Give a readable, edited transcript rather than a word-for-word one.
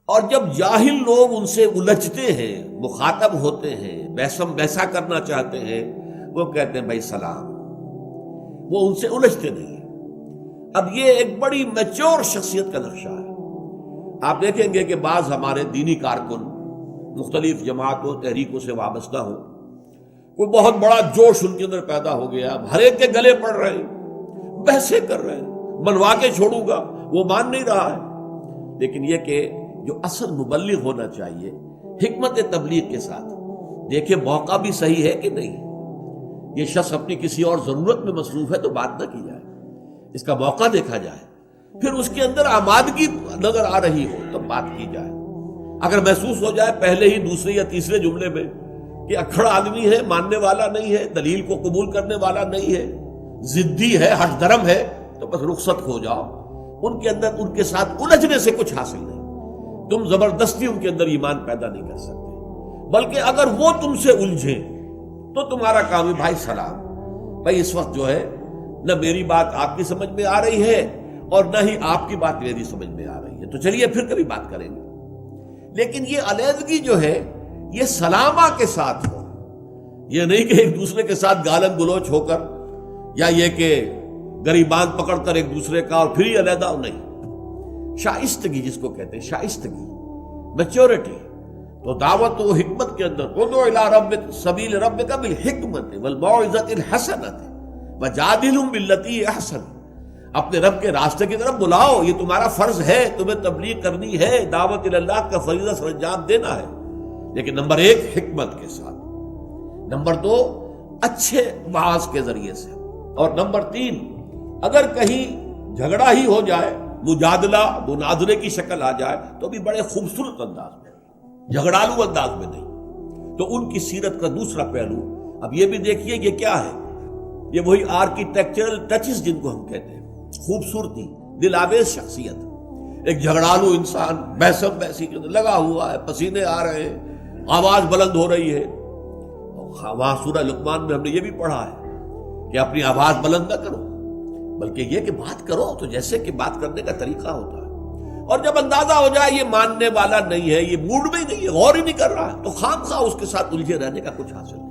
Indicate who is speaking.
Speaker 1: اور جب جاہل لوگ ان سے الجھتے ہیں، مخاطب ہوتے ہیں، بحثم بحثا کرنا چاہتے ہیں، وہ کہتے ہیں بھائی سلام، وہ ان سے الجھتے نہیں ہیں۔ اب یہ ایک بڑی میچور شخصیت کا نقشہ ہے۔ آپ دیکھیں گے کہ بعض ہمارے دینی کارکن مختلف جماعتوں تحریکوں سے وابستہ ہوں، کوئی بہت بڑا جوش ان کے اندر پیدا ہو گیا، ہر ایک کے گلے پڑ رہے ہیں، بحثیں کر رہے ہیں، منوا کے چھوڑوں گا، وہ مان نہیں رہا ہے۔ لیکن یہ کہ جو اصل مبلغ ہونا چاہیے حکمت تبلیغ کے ساتھ دیکھیں موقع بھی صحیح ہے کہ نہیں، یہ شخص اپنی کسی اور ضرورت میں مصروف ہے تو بات نہ کی جائے، اس کا موقع دیکھا جائے، پھر اس کے اندر آمادگی نظر آ رہی ہو تو بات کی جائے۔ اگر محسوس ہو جائے پہلے ہی دوسرے یا تیسرے جملے میں کہ اکھڑ آدمی ہے، ماننے والا نہیں ہے، دلیل کو قبول کرنے والا نہیں ہے، ضدی ہے، ہٹ درم ہے، تو بس رخصت ہو جاؤ۔ ان کے اندر ان کے ساتھ الجھنے سے کچھ حاصل نہیں، تم زبردستی ان کے اندر ایمان پیدا نہیں کر سکتے، بلکہ اگر وہ تم سے الجھیں تو تمہارا کام ہے بھائی سلام، بھائی اس وقت جو ہے نہ میری بات آپ کی سمجھ میں آ رہی ہے اور نہ ہی آپ کی بات میری سمجھ میں آ رہی ہے، تو چلیے پھر کبھی بات کریں گے۔ لیکن یہ علیحدگی جو ہے یہ سلامہ کے ساتھ ہو، یہ نہیں کہ ایک دوسرے کے ساتھ گالن گلوچ ہو کر، یا یہ کہ گریبان پکڑ کر ایک دوسرے کا اور پھر ہی علیحدہ ہو، نہیں۔ شائستگی جس کو کہتے ہیں، شائستگی، میچورٹی، تو دعوت و حکمت کے اندر ادعو الی ربک سبیل ربک بالحکمت والموعظۃ الحسنۃ وجادلہم باللتی احسن، اپنے رب کے راستے کی طرف بلاؤ، یہ تمہارا فرض ہے، تمہیں تبلیغ کرنی ہے، دعوت اللہ کا فریضہ سر انجام دینا ہے، لیکن نمبر 1 حکمت کے ساتھ، نمبر 2 اچھے واعظ کے ذریعے سے، اور نمبر 3 اگر کہیں جھگڑا ہی ہو جائے، مجادلہ مناظرے کی شکل آ جائے تو بھی بڑے خوبصورت انداز میں، جھگڑالو انداز میں نہیں۔ تو ان کی سیرت کا دوسرا پہلو اب یہ بھی دیکھیے یہ کیا ہے، یہ وہی آرکیٹیکچرل ٹچز جن کو ہم کہتے ہیں، خوبصورتی، دل آویز شخصیت، ایک جھگڑالو انسان بحثم بحثی کے اندر لگا ہوا ہے، پسینے آ رہے ہیں، آواز بلند ہو رہی ہے۔ وہاں سورہ لقمان میں ہم نے یہ بھی پڑھا ہے کہ اپنی آواز بلند نہ کرو، بلکہ یہ کہ بات کرو تو جیسے کہ بات کرنے کا طریقہ ہوتا ہے، اور جب اندازہ ہو جائے یہ ماننے والا نہیں ہے، یہ موڈ میں ہی نہیں ہے، غور ہی نہیں کر رہا ہے، تو خام خواہ اس کے ساتھ الجھے رہنے کا کچھ حاصل نہیں۔